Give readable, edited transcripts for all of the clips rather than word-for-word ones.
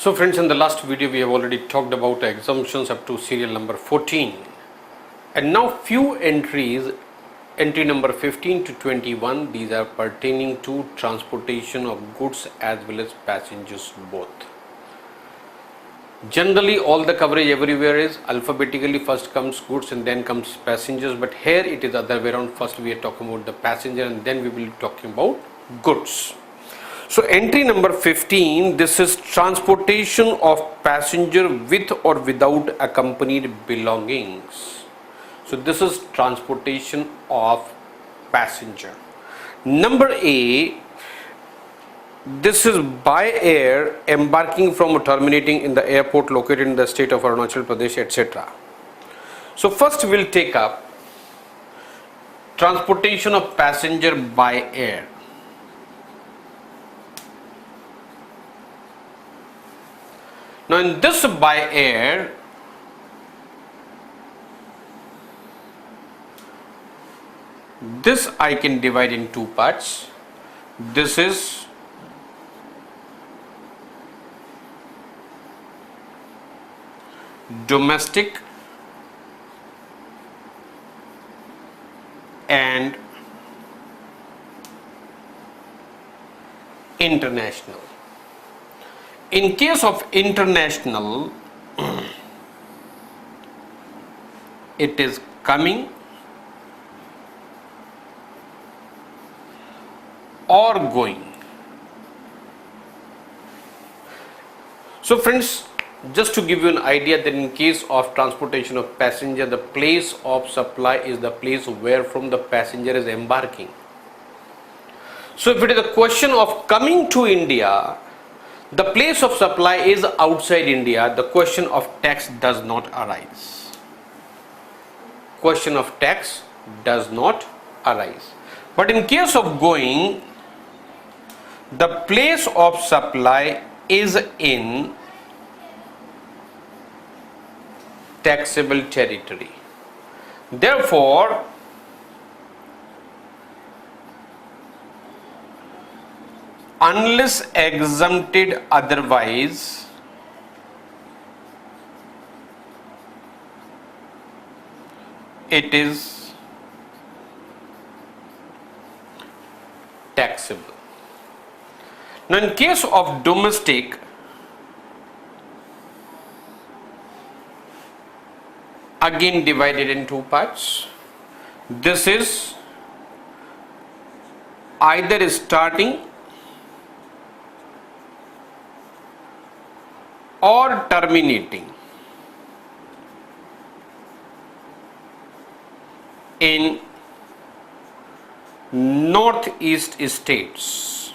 So friends, in the last video we have already talked about exemptions up to serial number 14, and now few entries, entry number 15 to 21, these are pertaining to transportation of goods as well as passengers both. Generally all the coverage everywhere is alphabetically, first comes goods and then comes passengers, but here it is other way around. First we are talking about the passenger and then we will be talking about goods. So entry number 15, this is transportation of passenger with or without accompanied belongings. So this is transportation of passenger. Number A, this is by air embarking from or terminating in the airport located in the state of Arunachal Pradesh, etc. So first we will take up transportation of passenger by air. Now in this by air, this I can divide in two parts. This is domestic and international. In case of international, it is coming or going. So friends, just to give you an idea that in case of transportation of passenger, the place of supply is the place where from the passenger is embarking. So if it is a question of coming to India, the place of supply is outside India, the question of tax does not arise. Question of tax does not arise. But in case of going, the place of supply is in taxable territory. Therefore, unless exempted otherwise, it is taxable. Now in case of domestic, again divided in two parts. This is either starting or terminating in northeast states.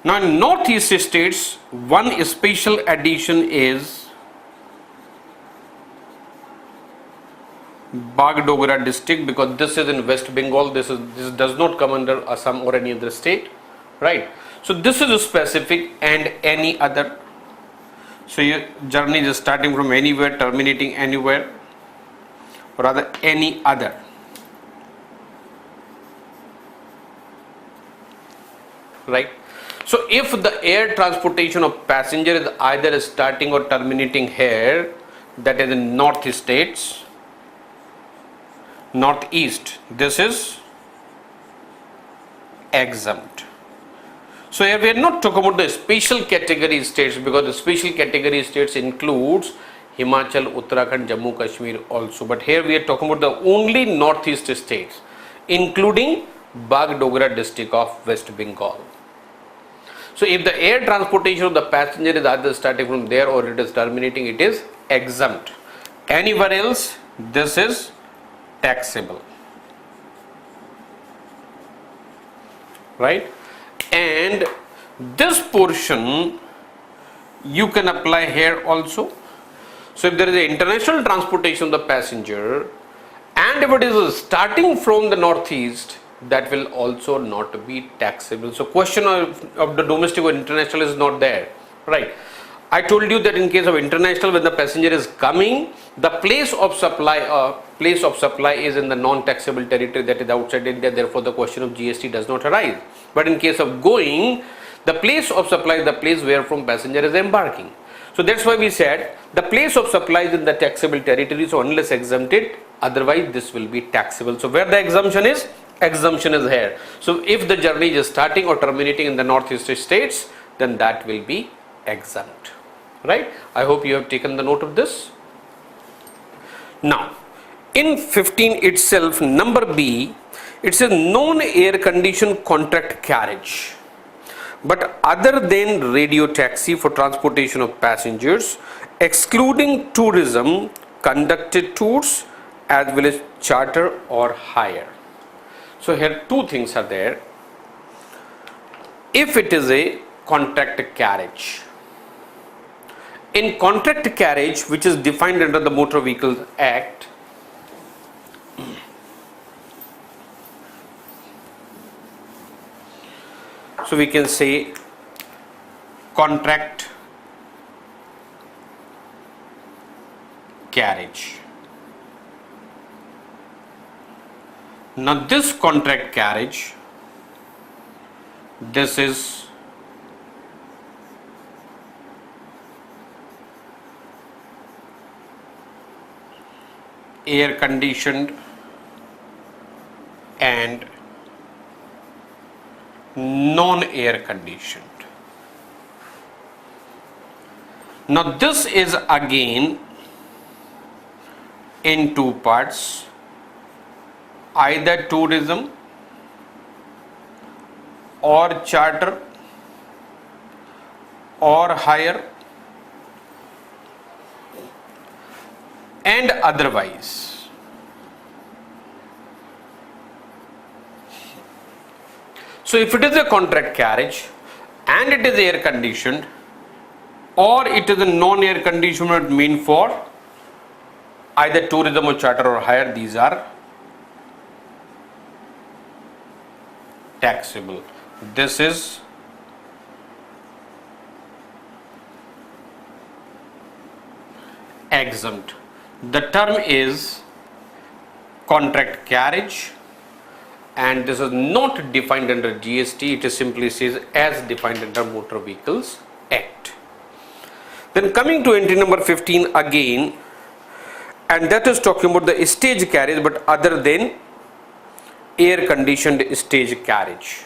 Now in northeast states, one special addition is Bagdogra district, because this is in West Bengal. This does not come under Assam or any other state, right? So this is specific, and any other. So your journey is starting from anywhere, terminating anywhere, or rather any other. Right? So if the air transportation of passenger is either starting or terminating here, that is in north states, northeast, this is exempt. So here we are not talking about the special category states, because the special category states includes Himachal, Uttarakhand, Jammu Kashmir also, but here we are talking about the only northeast states, including Bagdogra district of West Bengal. So if the air transportation of the passenger is either starting from there or it is terminating, it is exempt. Anywhere else, this is taxable, right? And this portion you can apply here also. So if there is an international transportation of the passenger and if it is starting from the northeast, that will also not be taxable. So question of the domestic or international is not there, right? I told you that in case of international, when the passenger is coming, the place of supply is in the non-taxable territory, that is outside India. Therefore, the question of GST does not arise. But in case of going, The place of supply is the place where from passenger is embarking. So that's why we said the place of supply is in the taxable territory, so unless exempted, otherwise this will be taxable. So where the exemption is here. So if the journey is starting or terminating in the northeast states, then that will be exempt, right? I hope you have taken the note of this. Now in 15 itself, number B, it says non-air conditioned contract carriage, but other than radio taxi for transportation of passengers, excluding tourism, conducted tours as well as charter or hire. So here two things are there. If it is a contract carriage, in contract carriage, which is defined under the Motor Vehicles Act, so we can say contract carriage. Now this contract carriage, this is air conditioned and non-air conditioned. Now this is again in two parts, either tourism or charter or hire and otherwise. So if it is a contract carriage and it is air conditioned or it is a non-air conditioned, it mean for either tourism or charter or hire, these are taxable. This is exempt. The term is contract carriage and this is not defined under GST, it simply says as defined under Motor Vehicles Act. Then coming to entry number 15 again, and that is talking about the stage carriage but other than air conditioned stage carriage,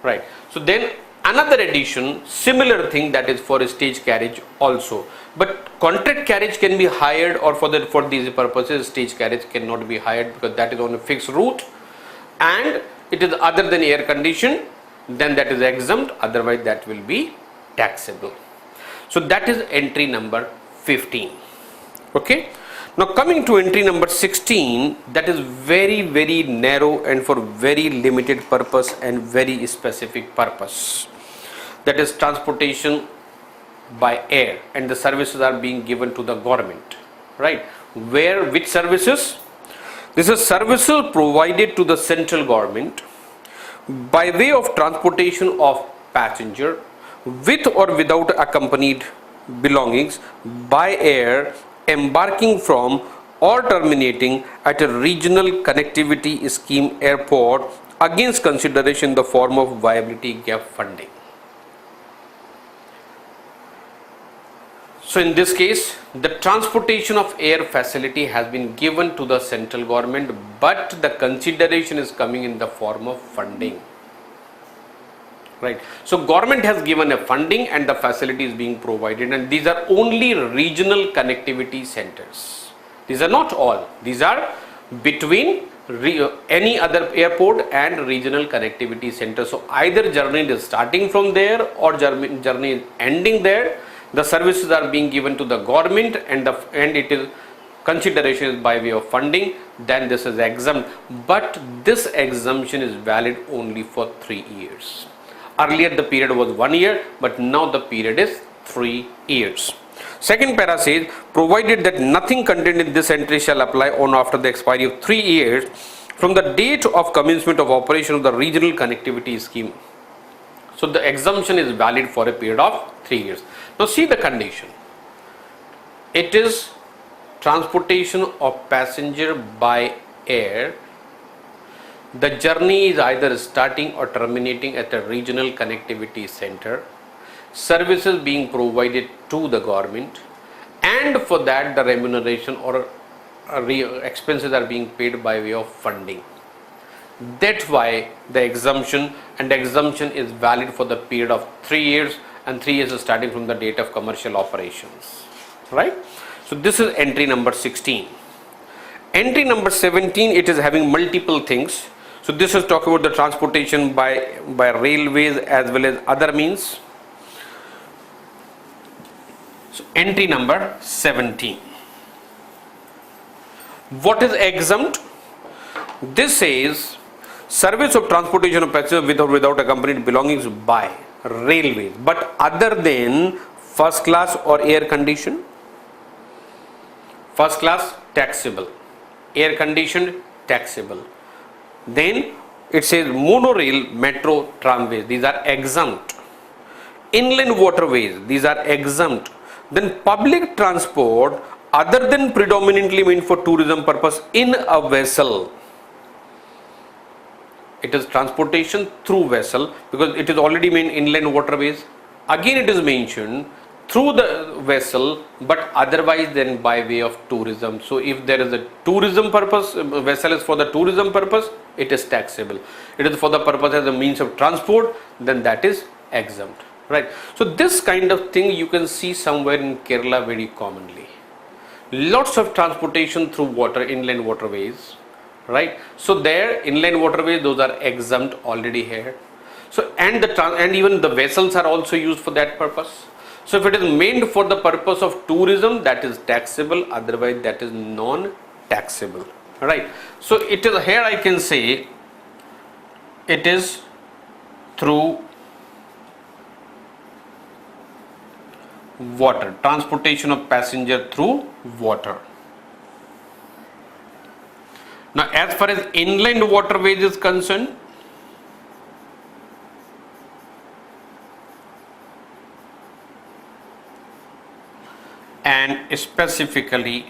right? So then another addition, similar thing, that is for stage carriage also, but contract carriage can be hired, or for these purposes stage carriage cannot be hired because that is on a fixed route and it is other than air conditioned, then that is exempt, otherwise that will be taxable. So that is entry number 15. Okay. Now coming to entry number 16, that is very narrow and for very limited purpose and very specific purpose. That is transportation by air, and the services are being given to the government, right? Which services? This is services provided to the central government by way of transportation of passenger with or without accompanied belongings by air embarking from or terminating at a regional connectivity scheme airport against consideration in the form of viability gap funding. So in this case, the transportation of air facility has been given to the central government, but the consideration is coming in the form of funding, right? So government has given a funding and the facility is being provided, and these are only regional connectivity centers. These are not all. These are between any other airport and regional connectivity center. So either journey is starting from there or journey is ending there. The services are being given to the government and it is consideration is by way of funding, then this is exempt. But this exemption is valid only for 3 years. Earlier the period was 1 year, but now the period is 3 years. Second para says, provided that nothing contained in this entry shall apply on after the expiry of 3 years from the date of commencement of operation of the regional connectivity scheme. So the exemption is valid for a period of 3 years. Now see the condition. It is transportation of passenger by air The journey is either starting or terminating at a regional connectivity center, services being provided to the government, and for that the remuneration or expenses are being paid by way of funding. That's why the exemption, and the exemption is valid for the period of 3 years, and 3 years is starting from the date of commercial operations, right? So this is entry number 16. Entry number 17, it is having multiple things. So this is talking about the transportation by railways as well as other means. So entry number 17. What is exempt? This says service of transportation of passengers with or without accompanied belongings by railways, but other than first class or air conditioned. First class taxable, air conditioned taxable. Then it says monorail, metro, tramways, these are exempt. Inland waterways, these are exempt. Then public transport other than predominantly meant for tourism purpose in a vessel. It is transportation through vessel because it is already meant inland waterways. Again it is mentioned through the vessel, but otherwise then by way of tourism. So if there is a tourism purpose, vessel is for the tourism purpose, it is taxable. It is for the purpose as a means of transport, then that is exempt, right? So this kind of thing you can see somewhere in Kerala very commonly. Lots of transportation through water, inland waterways, right? So there inland waterways, those are exempt already here. So and even the vessels are also used for that purpose. So if it is meant for the purpose of tourism, that is taxable, otherwise that is non-taxable, right? So it is here I can say it is through water, transportation of passenger through water. Now as far as inland waterways is concerned, and specifically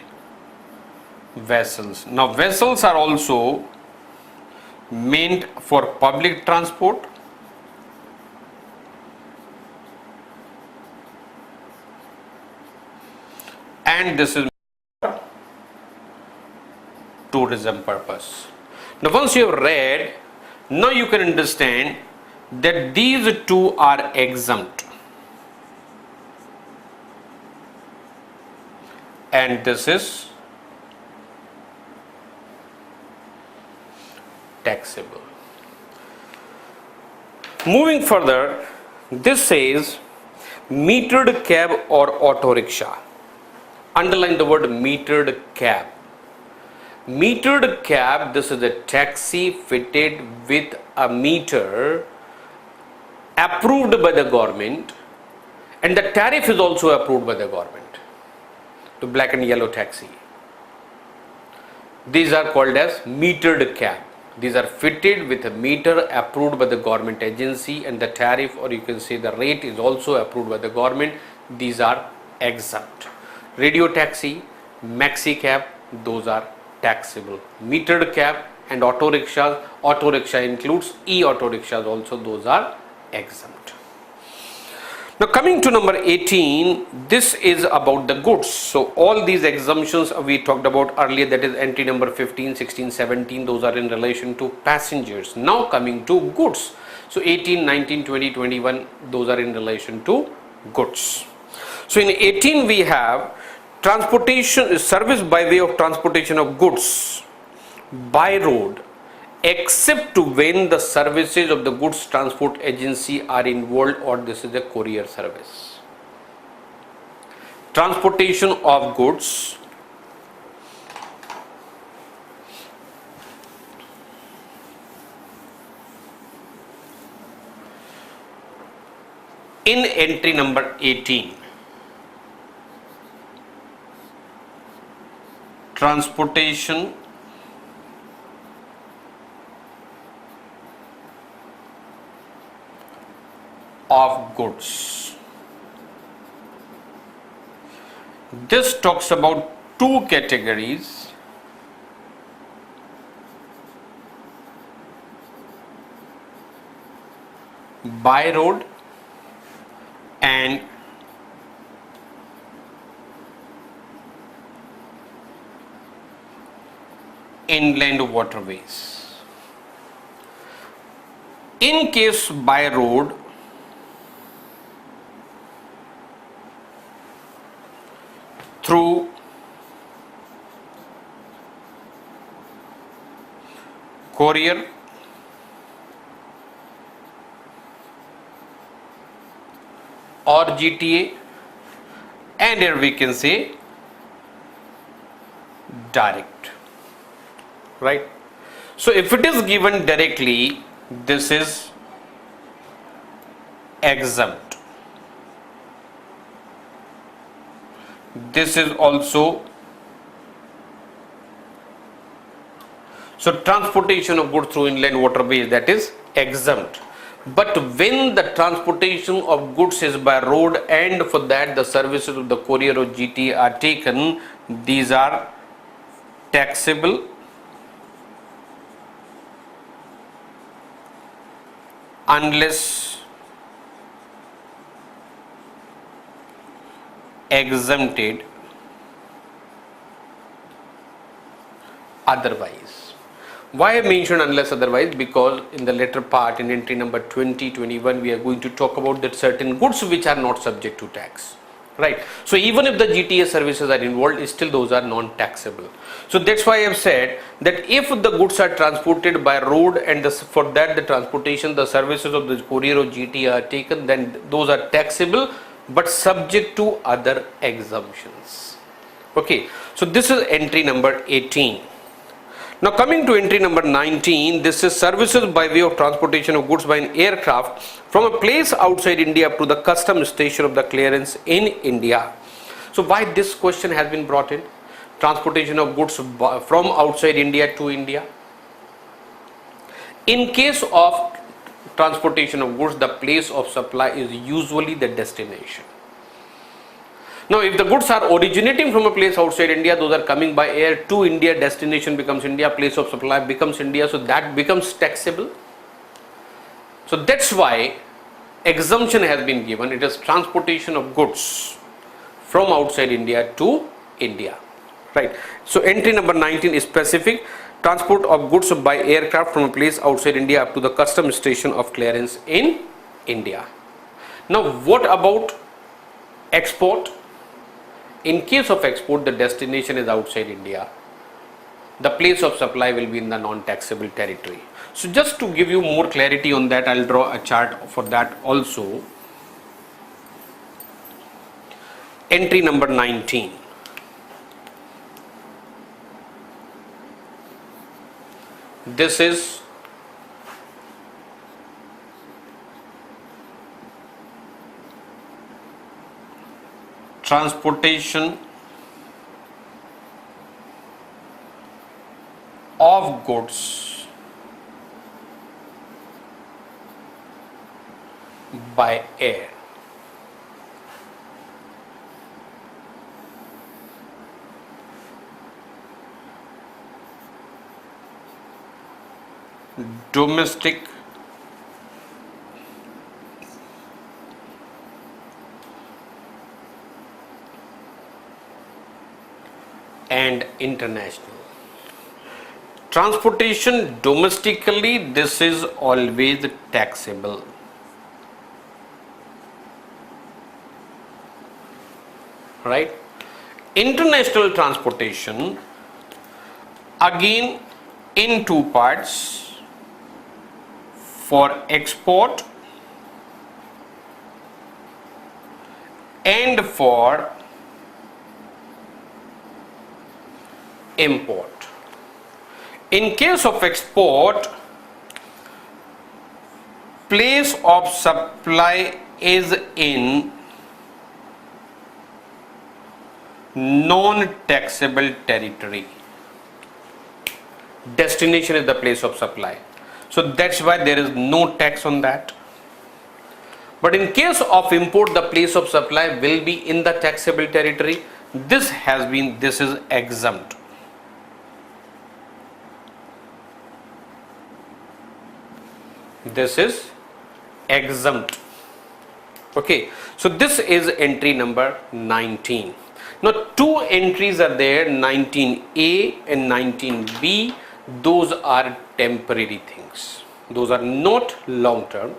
vessels. Now vessels are also meant for public transport and this is tourism purpose. Now once you have read, now you can understand that these two are exempt and this is taxable. Moving further, this says metered cab or auto rickshaw. Underline the word metered cab. Metered cab, this is a taxi fitted with a meter approved by the government, and the tariff is also approved by the government. To black and yellow taxi. These are called as metered cab. These are fitted with a meter approved by the government agency, and the tariff, or you can say the rate, is also approved by the government. These are exempt. Radio taxi, maxi cab, those are taxable. Metered cab and auto rickshaws, auto rickshaw includes e-auto rickshaws also, those are exempt. Now coming to number 18, this is about the goods. So all these exemptions we talked about earlier, that is entry number 15, 16, 17, those are in relation to passengers. Now coming to goods. So 18, 19, 20, 21, those are in relation to goods. So in 18 we have transportation, service by way of transportation of goods by road, except when the services of the goods transport agency are involved or this is a courier service. Transportation of goods in entry number 18. Transportation of goods. This talks about two categories. by road and inland waterways. In case by road, through courier or GTA, and here we can say direct, right? So if it is given directly, this is exempt. This is also, so transportation of goods through inland waterways, that is exempt. But when the transportation of goods is by road and for that the services of the courier or GT are taken, these are taxable unless exempted otherwise. Why I mentioned unless otherwise? Because in the later part, in entry number 2021, we are going to talk about that certain goods which are not subject to tax, right? So even if the GTA services are involved, still those are non-taxable. So that's why I have said that if the goods are transported by road and for that the transportation, the services of the courier or GTA are taken, then those are taxable but subject to other exemptions. Okay, so this is entry number 18. Now coming to entry number 19, this is services by way of transportation of goods by an aircraft from a place outside India up to the custom station of the clearance in India. So why this question has been brought in? Transportation of goods from outside India to India. In case of transportation of goods, the place of supply is usually the destination. Now, if the goods are originating from a place outside India, those are coming by air to India, destination becomes India, place of supply becomes India, so that becomes taxable. So that's why exemption has been given. It is transportation of goods from outside India to India, right? So entry number 19 is specific: transport of goods by aircraft from a place outside India up to the custom station of clearance in India. Now, what about export? In case of export, the destination is outside India. The place of supply will be in the non-taxable territory. So just to give you more clarity on that, I'll draw a chart for that also. Entry number 19. This is transportation of goods by air. Domestic and international. Transportation domestically, this is always taxable. Right? International transportation, again in two parts, for export and for import. In case of export, place of supply is in non-taxable territory. Destination is the place of supply. So that's why there is no tax on that. But in case of import, the place of supply will be in the taxable territory. This is exempt. This is exempt. Okay, so this is entry number 19. Now two entries are there, 19A and 19B. Those are temporary things. Those are not long term.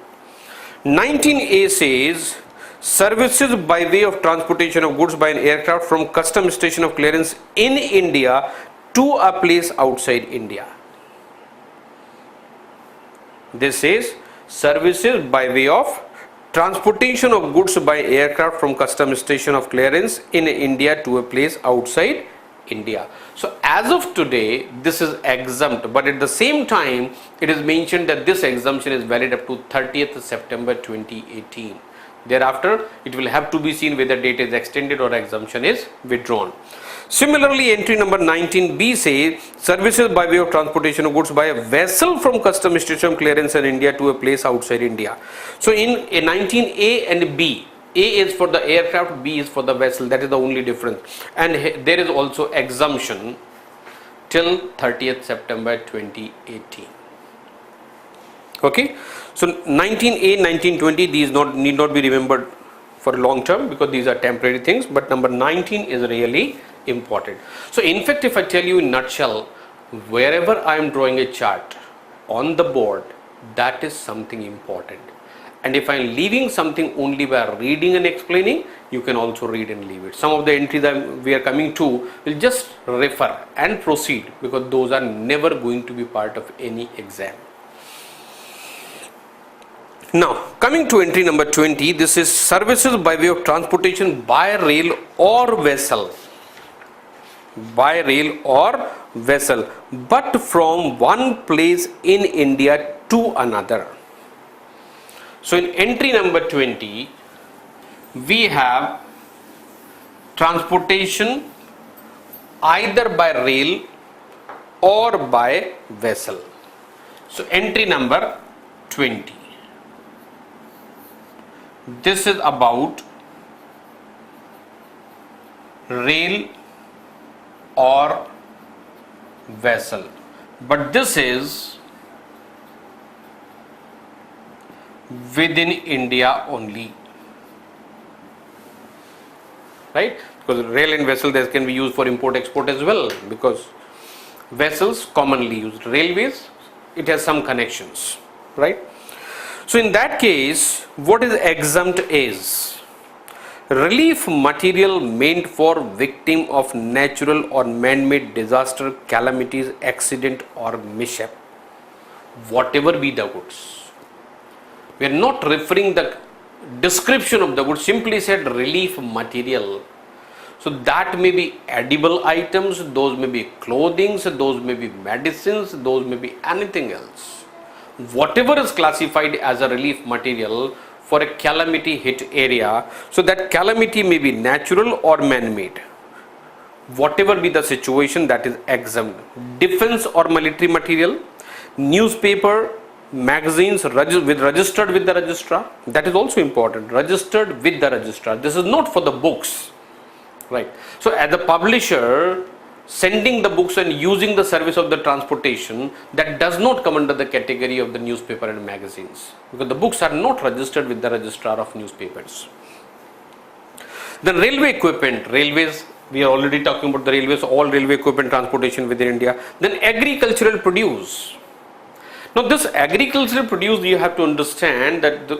19A says services by way of transportation of goods by an aircraft from custom station of clearance in India to a place outside India. This says services by way of transportation of goods by aircraft from custom station of clearance in India to a place outside India. So as of today, this is exempt, but at the same time, it is mentioned that this exemption is valid up to 30th September 2018. Thereafter, it will have to be seen whether date is extended or exemption is withdrawn. Similarly, entry number 19B says services by way of transportation of goods by a vessel from custom station clearance in India to a place outside India. So in a 19A and B, A is for the aircraft, B is for the vessel. That is the only difference. And there is also exemption till 30th September 2018. Okay. So 19A, 1920, these need not be remembered for long term because these are temporary things, but number 19 is really important. So in fact, if I tell you in nutshell, wherever I am drawing a chart on the board, that is something important. And if I am leaving something only by reading and explaining, you can also read and leave it. Some of the entries that we are coming to will just refer and proceed because those are never going to be part of any exam. Now, coming to entry number 20, this is services by way of transportation by rail or vessel. By rail or vessel, but from one place in India to another. So in entry number 20, we have transportation either by rail or by vessel. So entry number 20. This is about rail or vessel, but this is within India only, right? Because rail and vessel that can be used for import export as well, because vessels commonly used, railways it has some connections, right? So in that case, what is exempt is relief material meant for victim of natural or man-made disaster, calamities, accident or mishap, whatever be the goods. We are not referring the description of the goods, simply said relief material. So that may be edible items, those may be clothing, those may be medicines, those may be anything else. Whatever is classified as a relief material for a calamity hit area, so that calamity may be natural or man-made. Whatever be the situation, that is exempt. Defense or military material, newspaper, magazines registered with the registrar, that is also important, registered with the registrar. This is not for the books, right? So as a publisher sending the books and using the service of the transportation, that does not come under the category of the newspaper and magazines, because the books are not registered with the registrar of newspapers. Then railway equipment, railways, we are already talking about the railways, all railway equipment transportation within India. Then agricultural produce. Now this agricultural produce, you have to understand that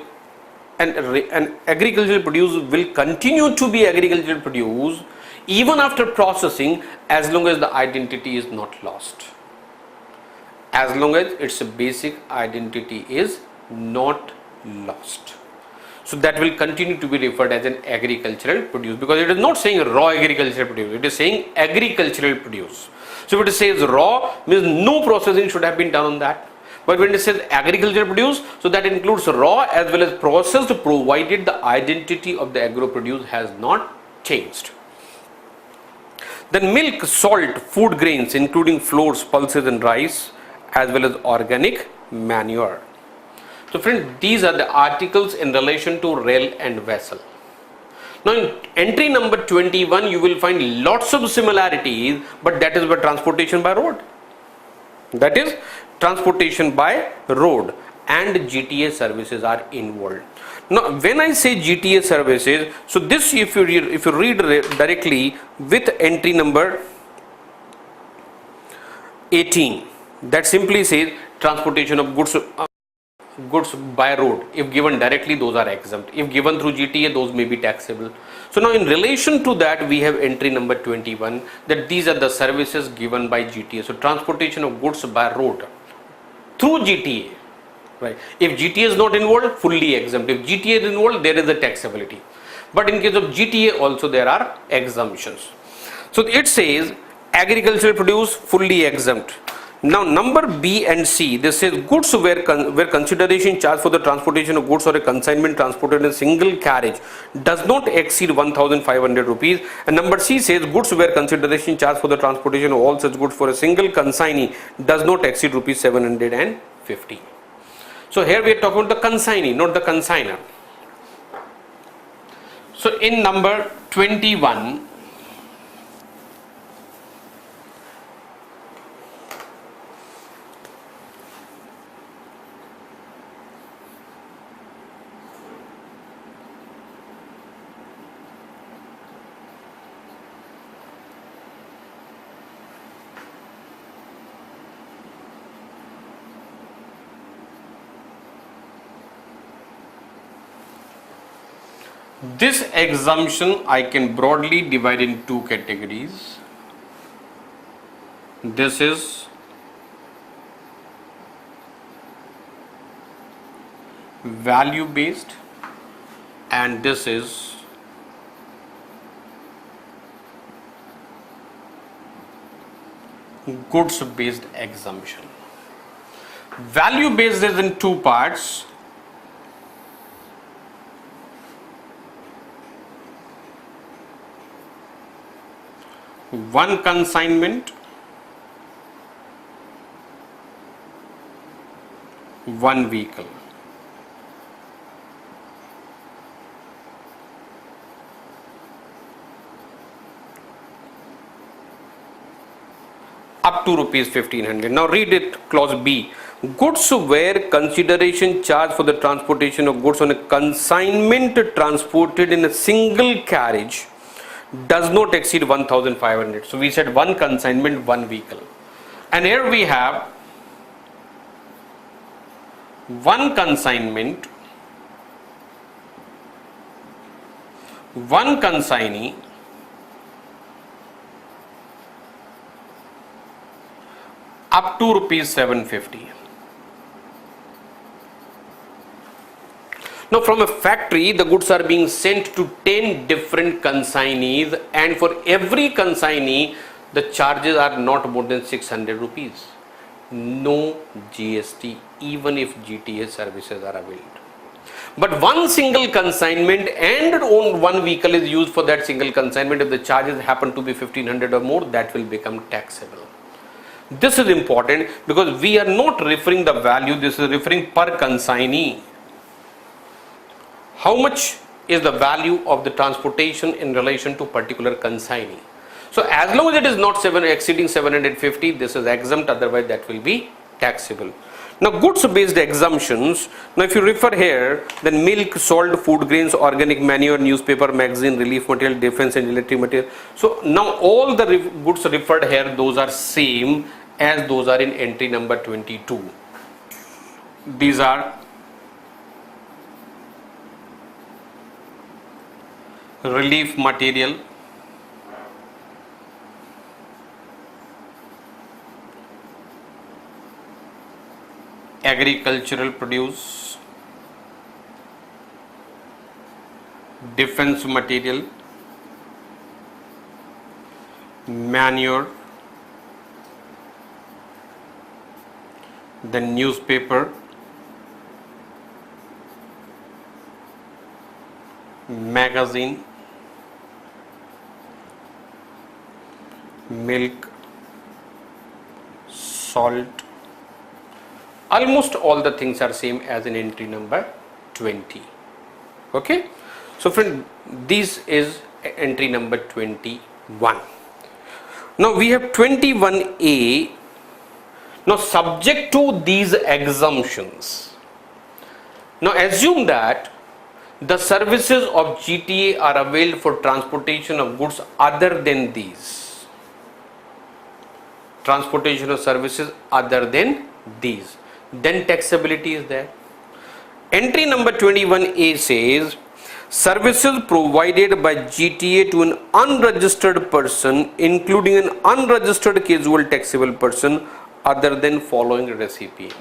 an agricultural produce will continue to be agricultural produce even after processing, as long as the identity is not lost, as long as its basic identity is not lost. So that will continue to be referred as an agricultural produce, because it is not saying raw agricultural produce, it is saying agricultural produce. So if it says raw, means no processing should have been done on that. But when it says agricultural produce, so that includes raw as well as processed, provided the identity of the agro produce has not changed. Then milk, salt, food grains including flours, pulses and rice, as well as organic manure. So friends, these are the articles in relation to rail and vessel. Now in entry number 21, you will find lots of similarities, but that is by transportation by road. That is transportation by road. and GTA services are involved. Now when I say GTA services, so this if you read directly with entry number 18, that simply says transportation of goods by road. If given directly, those are exempt. If given through GTA, those may be taxable. So now in relation to that, we have entry number 21, that these are the services given by GTA. So transportation of goods by road through GTA, right? If GTA is not involved, fully exempt. If GTA is involved, there is a taxability. But in case of GTA also, there are exemptions. So it says agricultural produce fully exempt. Now number B and C, this says goods where consideration charged for the transportation of goods or a consignment transported in a single carriage does not exceed 1,500 rupees. And number C says goods where consideration charged for the transportation of all such goods for a single consignee does not exceed rupees 750. So here we are talking about the consignee, not the consigner. So in number 21, this exemption I can broadly divide in two categories. This is value based and this is goods based exemption. Value based is in two parts. One consignment, one vehicle. Up to rupees 1,500. Now read it, clause B. Goods where consideration charged for the transportation of goods on a consignment transported in a single carriage does not exceed 1,500. So we said one consignment, one vehicle. And here we have one consignment, one consignee, up to rupees 750. Now from a factory, the goods are being sent to 10 different consignees, and for every consignee, the charges are not more than 600 rupees. No GST, even if GTA services are availed. But one single consignment and one vehicle is used for that single consignment. If the charges happen to be 1,500 or more, that will become taxable. This is important because we are not referring the value, this is referring per consignee. How much is the value of the transportation in relation to particular consignee? So as long as it is not exceeding 750, this is exempt, otherwise that will be taxable. Now goods based exemptions, now if you refer here, then milk, salt, food grains, organic manure, newspaper, magazine, relief material, defense and electric material. So now all the goods referred here, those are same as those are in entry number 22. These are relief material, agricultural produce, defense material, manure, the newspaper, magazine, milk, salt. Almost all the things are same as in entry number 20. Okay, so friend, this is entry number 21. Now we have 21A. Now subject to these exemptions, Now assume that the services of GTA are availed for transportation of goods other than these. Transportation of services other than these. Then taxability is there. Entry number 21A says, services provided by GTA to an unregistered person, including an unregistered casual taxable person other than following recipient.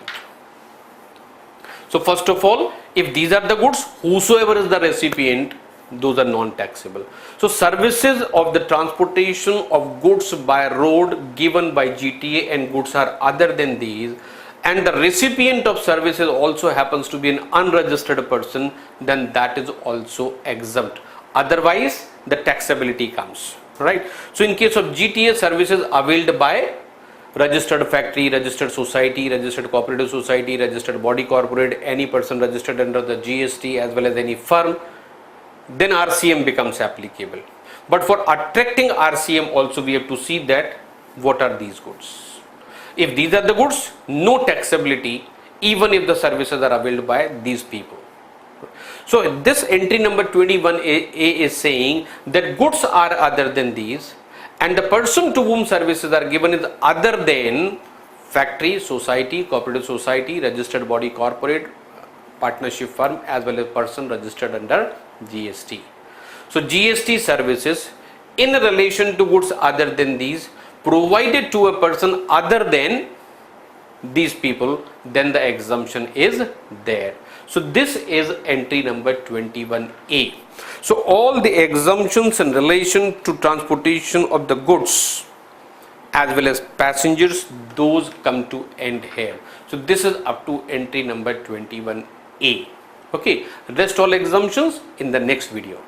So first of all, if these are the goods, whosoever is the recipient, those are non-taxable. So services of the transportation of goods by road given by GTA and goods are other than these, and the recipient of services also happens to be an unregistered person, then that is also exempt. Otherwise, the taxability comes, right? So in case of GTA, services availed by registered factory, registered society, registered cooperative society, registered body corporate, any person registered under the GST as well as any firm, then RCM becomes applicable. But for attracting RCM also we have to see that what are these goods. If these are the goods, no taxability even if the services are availed by these people. So this entry number 21A is saying that goods are other than these, and the person to whom services are given is other than factory, society, cooperative society, registered body corporate, partnership firm as well as person registered under GST. So GST services in relation to goods other than these provided to a person other than these people, then the exemption is there. So this is entry number 21A. So all the exemptions in relation to transportation of the goods as well as passengers, those come to end here. So this is up to entry number 21A. Okay, rest all exemptions in the next video.